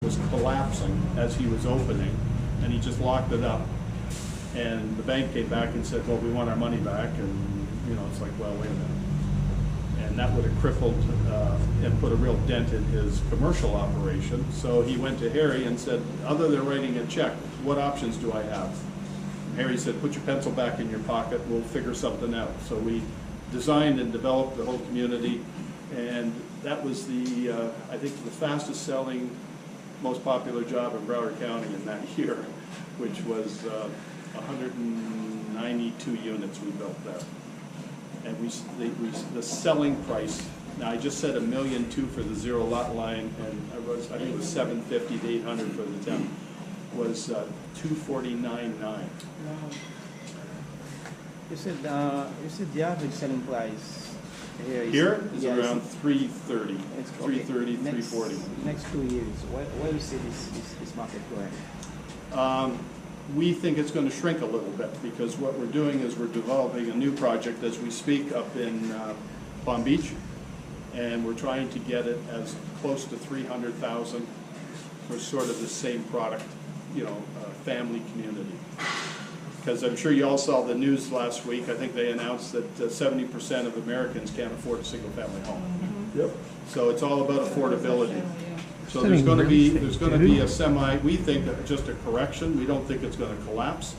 was collapsing as he was opening, and he just locked it up. And the bank came back and said, well, we want our money back, and it's like, well, wait a minute. And that would have crippled and put a real dent in his commercial operation. So he went to Harry and said, other than writing a check, what options do I have? And Harry said, put your pencil back in your pocket, we'll figure something out. So we designed and developed the whole community, and that was I think the fastest selling, most popular job in Broward County in that year, which was 192 units we built there. And the selling price, now I just said $1.2 million for the 0 lot line, and I think it was $750 to $800 for the 10, was $249.9. You said the average selling price here is around $330, $330, $340. Next 2 years, where you see this market going? We think it's going to shrink a little bit, because what we're doing is we're developing a new project as we speak up in Palm Beach, and we're trying to get it as close to 300,000 for sort of the same product, family community. Because I'm sure you all saw the news last week. I think they announced that 70% of Americans can't afford a single-family home. Mm-hmm. Yep. So it's all about affordability. So there's going to be a we think just a correction. We don't think it's going to collapse.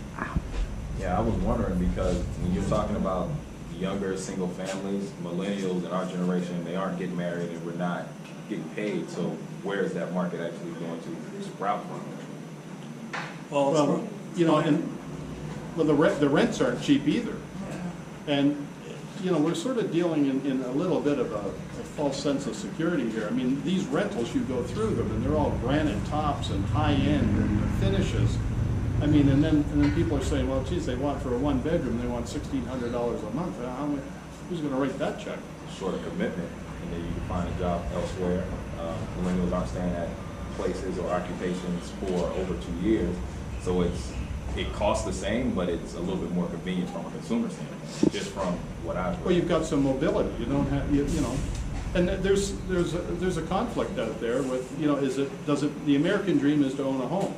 Yeah, I was wondering, because when you're talking about younger single families, millennials in our generation, they aren't getting married and we're not getting paid. So where is that market actually going to sprout from? Well, the rents aren't cheap either. And we're sort of dealing in a little bit of a false sense of security here. I mean, these rentals, you go through them, and they're all granite tops and high-end and the finishes. I mean, and then people are saying, well, geez, they want for a one-bedroom, they want $1,600 a month. Who's going to write that check? Short of commitment, and then you can find a job elsewhere. Millennials aren't staying at places or occupations for over 2 years, so it costs the same, but it's a little bit more convenient from a consumer standpoint, just from what I've heard. Well, you've got some mobility. You don't have, and there's a conflict out there with, the American dream is to own a home.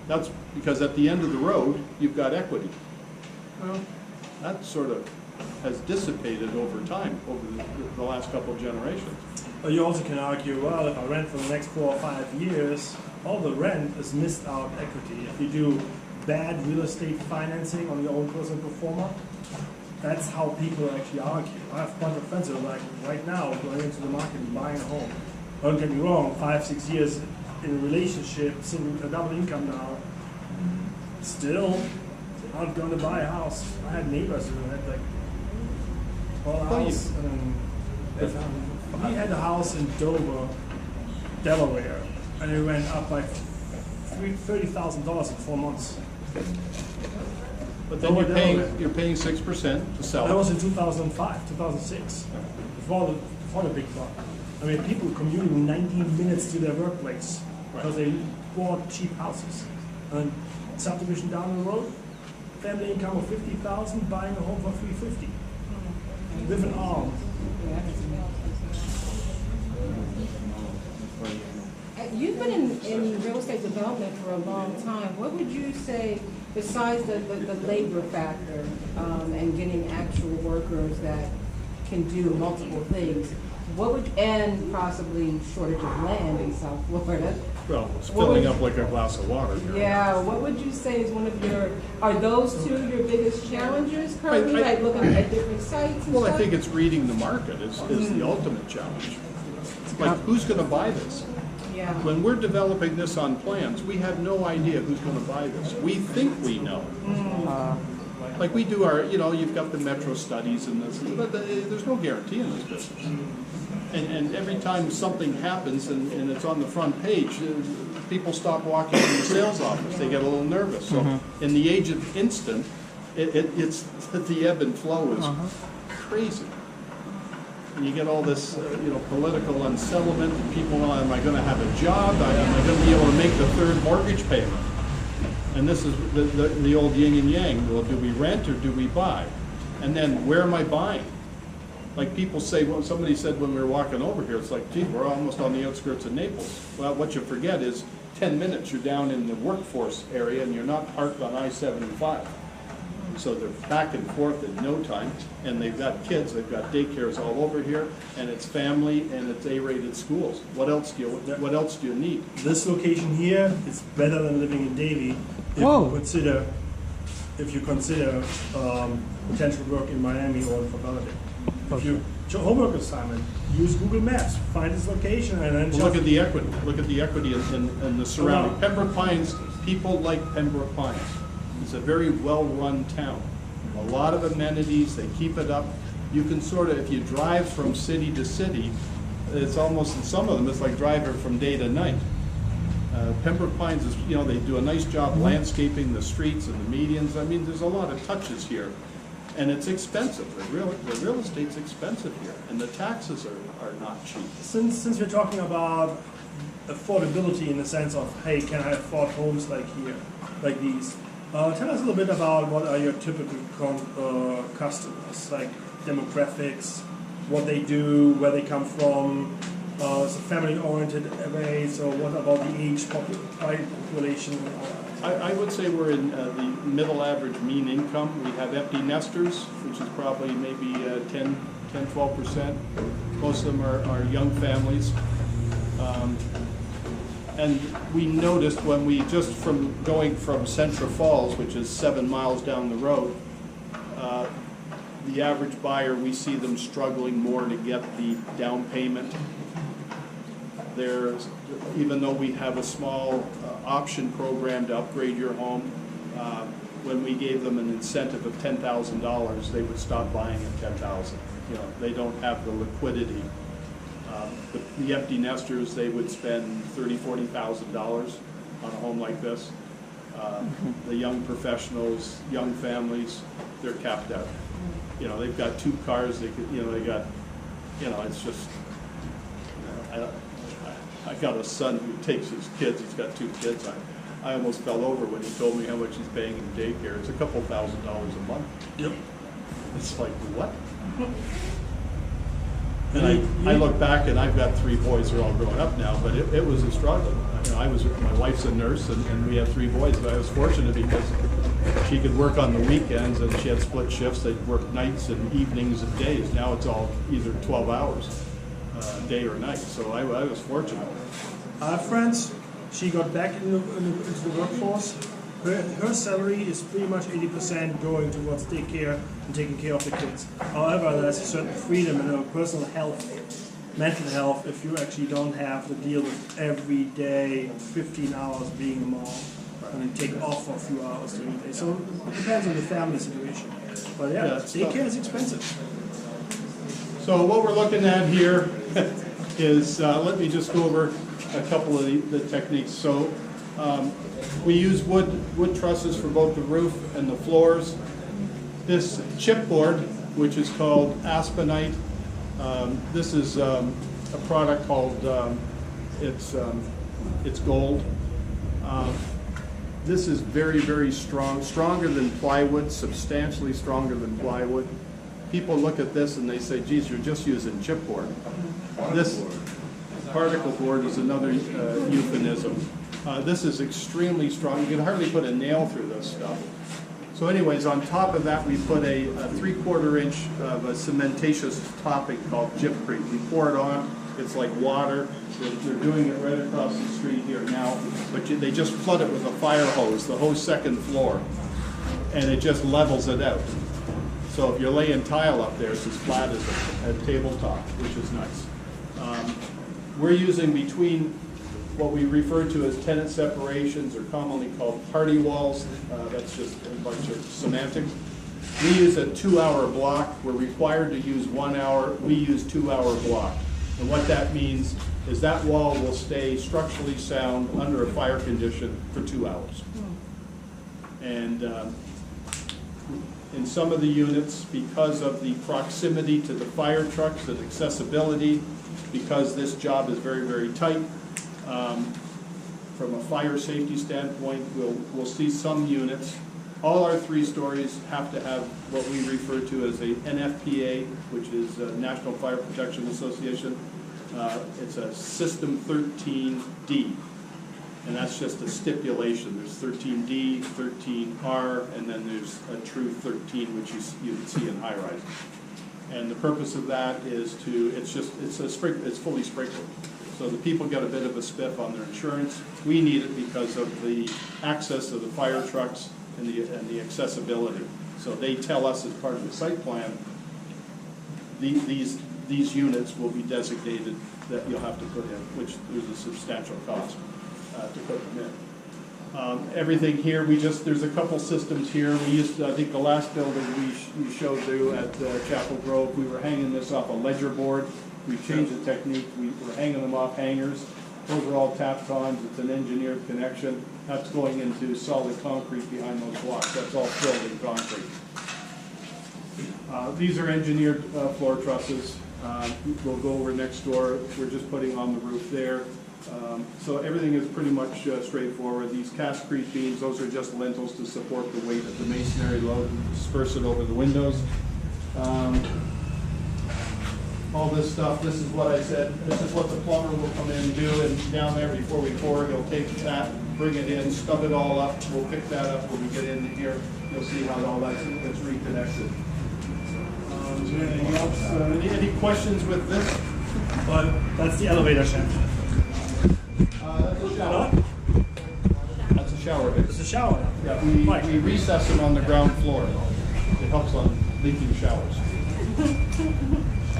That's because at the end of the road, you've got equity. Well, that sort of has dissipated over time, over the last couple of generations. But you also can argue, well, if I rent for the next 4 or 5 years, all the rent is missed out equity. If you do bad real estate financing on your own personal performer, that's how people actually argue. I have a bunch of friends that are like, right now, going into the market and buying a home. Don't get me wrong, 5, 6 years in a relationship, a double income now, still not going to buy a house. I had neighbors who had like a house, and he had a house in Dover, Delaware, and it went up by $30,000 in 4 months. But then you're paying 6% to sell. That was in 2005, 2006, before the big bump. I mean, people commuting 19 minutes to their workplace because they bought cheap houses. And subdivision down the road, family income of $50,000, buying a home for $350. Live in arm. You've been in real estate development for a long time. What would you say, besides the labor factor and getting actual workers that can do multiple things, and possibly shortage of land in South Florida? Well, it's filling up like a glass of water. Yeah, what would you say is are those two your biggest challenges currently, like looking at different sites and stuff? I think it's reading the market is the ultimate challenge. Like, who's going to buy this? Yeah. When we're developing this on plans, we have no idea who's going to buy this. We think we know. Like we do our, you've got the metro studies and this, but there's no guarantee in this business. And every time something happens and it's on the front page, people stop walking in the sales office. They get a little nervous. So in the age of instant, it's the ebb and flow is crazy. And you get all this, political unsettlement. And people, well, am I going to have a job? Am I going to be able to make the third mortgage payment? And this is the old yin and yang. Well, do we rent or do we buy? And then where am I buying? Like people say, well, somebody said when we were walking over here, it's like, gee, we're almost on the outskirts of Naples. Well, what you forget is 10 minutes, you're down in the workforce area and you're not parked on I-75. So they're back and forth in no time, and they've got kids, they've got daycares all over here, and it's family, and it's A-rated schools. What else do you need? This location here is better than living in Davie if you consider potential work in Miami or in Fort Lauderdale. If you homework assignment, use Google Maps, find this location, and then Well, look at the equity. Look at the equity in the surrounding. Pembroke Pines, people like Pembroke Pines. It's a very well-run town. A lot of amenities, they keep it up. You can sort of, if you drive from city to city, it's almost, in some of them, it's like driving from day to night. Pembroke Pines is, you know, they do a nice job landscaping the streets and the medians. I mean, there's a lot of touches here. And it's expensive. The real estate's expensive here, and the taxes are not cheap. Since we're talking about affordability in the sense of, hey, can I afford homes like here, like these? Tell us a little bit about what are your typical customers, like demographics, what they do, where they come from. Is it family-oriented way? So what about the age population? I would say we're in the middle average mean income. We have empty nesters, which is probably maybe 10-12%. Most of them are young families. And we noticed when we just from going from Central Falls, which is 7 miles down the road, the average buyer, we see them struggling more to get the down payment. There's, even though we have a small option program to upgrade your home, when we gave them an incentive of $10,000, they would stop buying at $10,000. You know, they don't have the liquidity. The empty nesters, they would spend $30,000, $40,000 on a home like this. The young professionals, young families, they're capped out. You know, they've got 2 cars. They could, you know, they got, you know, it's just. You know, I got a son who takes his kids. He's got 2 kids. I almost fell over when he told me how much he's paying in daycare. It's a couple $1,000s a month. Yep. It's like, what? And I look back, and I've got 3 boys. They're all grown up now, but it was a struggle. You know, my wife's a nurse, and we have 3 boys. But I was fortunate because she could work on the weekends, and she had split shifts. They'd work nights and evenings and days. Now it's all either 12 hours, day or night. So I was fortunate. I have friends. She got back into the workforce. Her salary is pretty much 80% going towards daycare and taking care of the kids. However, there's a certain freedom in her personal health, mental health, if you actually don't have to deal with every day 15 hours being a mom and then take off for a few hours during the day. So it depends on the family situation. But yeah, daycare is expensive. So what we're looking at here is, let me just go over a couple of the techniques. So we use wood trusses for both the roof and the floors. This chipboard, which is called Aspenite, this is a product called, it's gold. This is very, very strong, stronger than plywood, substantially stronger than plywood. People look at this and they say, geez, you're just using chipboard. This particle board is another euphemism. This is extremely strong. You can hardly put a nail through this stuff. So anyways, on top of that, we put a 3/4 inch of a cementatious topping called gypcrete. We pour it on. It's like water. They're doing it right across the street here now, but they just flood it with a fire hose, the whole 2nd floor, and it just levels it out. So if you're laying tile up there, it's as flat as a tabletop, which is nice. We're using between what we refer to as tenant separations, or commonly called party walls. That's just a bunch of semantics. We use a 2-hour block. We're required to use 1 hour. We use 2-hour block. And what that means is that wall will stay structurally sound under a fire condition for 2 hours. And in some of the units, because of the proximity to the fire trucks and accessibility, because this job is very, very tight, from a fire safety standpoint, we'll see some units. All our 3 stories have to have what we refer to as a NFPA, which is National Fire Protection Association. It's a System 13D. And that's just a stipulation. There's 13D, 13R, and then there's a true 13, which you can see in high rise. And the purpose of that is it's fully sprinkled. So the people get a bit of a spiff on their insurance. We need it because of the access of the fire trucks and the accessibility. So they tell us as part of the site plan, these units will be designated that you'll have to put in, which there's a substantial cost to put them in. Everything here, there's a couple systems here. We used, I think the last building we showed you at Chapel Grove, we were hanging this off a ledger board. We changed the technique. We were hanging them off hangers. Those are all Tapcons. It's an engineered connection. That's going into solid concrete behind those blocks. That's all filled in concrete. These are engineered floor trusses. We'll go over next door. We're just putting on the roof there. So everything is pretty much straightforward. These castcrete beams, those are just lintels to support the weight of the masonry load and disperse it over the windows. All this stuff, this is what I said, this is what the plumber will come in and do, and down there before we pour, he'll take that, bring it in, stub it all up, we'll pick that up when we get in here, you'll see how all that gets reconnected. Is there anything else, any questions with this? But that's the elevator shaft. That's a shower. That's a shower bit. It's a shower. Yeah, Right. we recess them on the ground floor. It helps on leaking showers.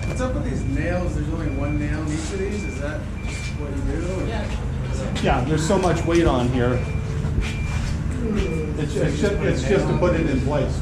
What's up with these nails? There's only one nail in each of these? Is that what you do? Yeah. Yeah, there's so much weight on here. It's just to put it in place.